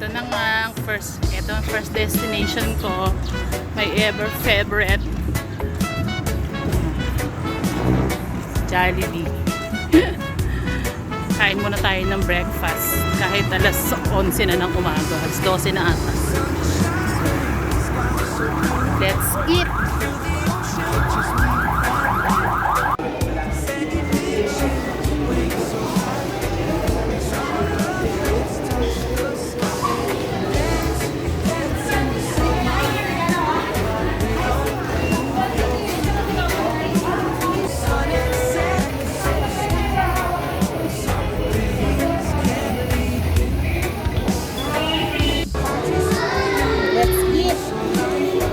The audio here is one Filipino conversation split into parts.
ito na nga ito ang first destination ko. My ever favorite Jollibee. Kain muna tayo ng breakfast kahit alas 11 na ng umaga, alas 12 na ata. Let's eat!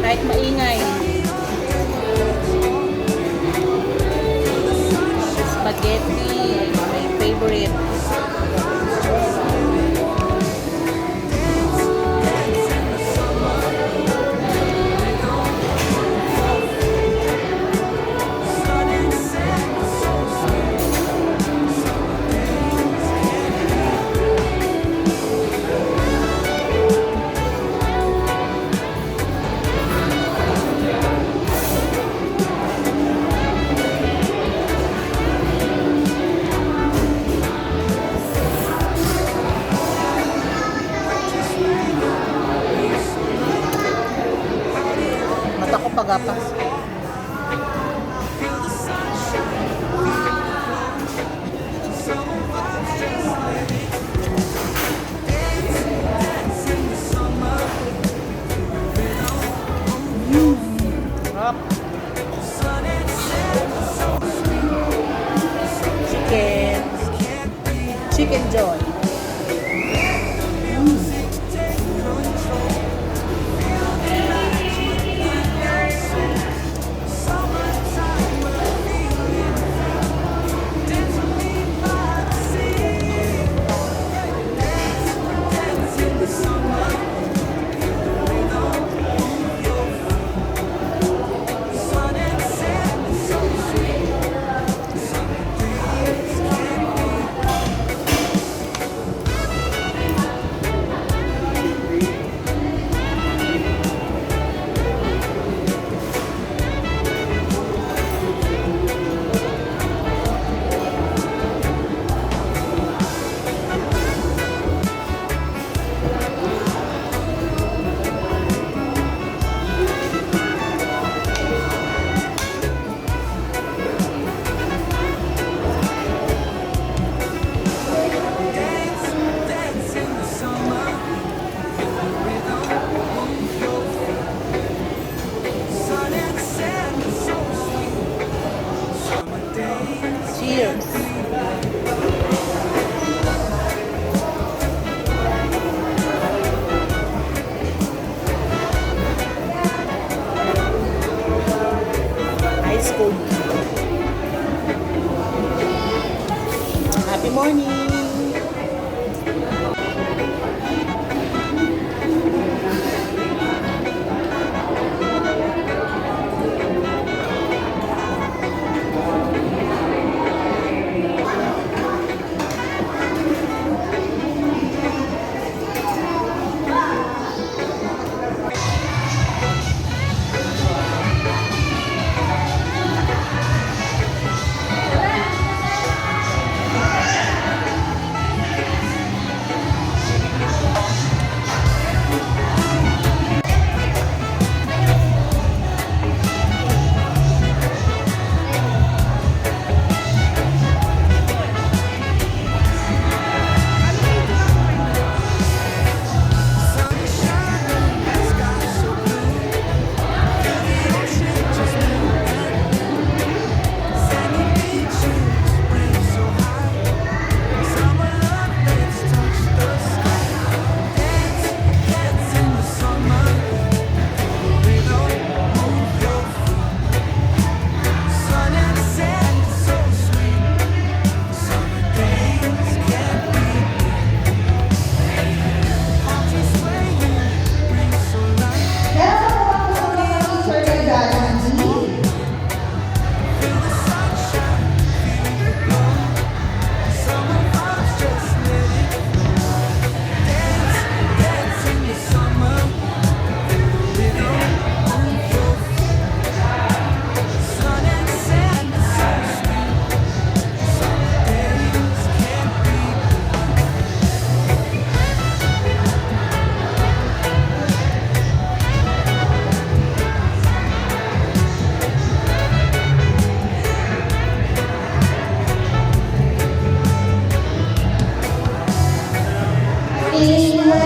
Kahit maingay. Spaghetti, my favorite. Mata ko pagapas. Chicken joy.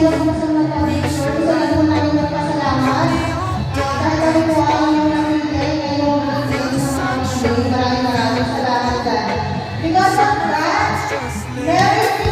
tayo buksan ng pag-picture. Gusto lang po namin magpasalamat. Dahil kami po ang inyong namigay ngayong Maraming salamat, God. Because of that, Merry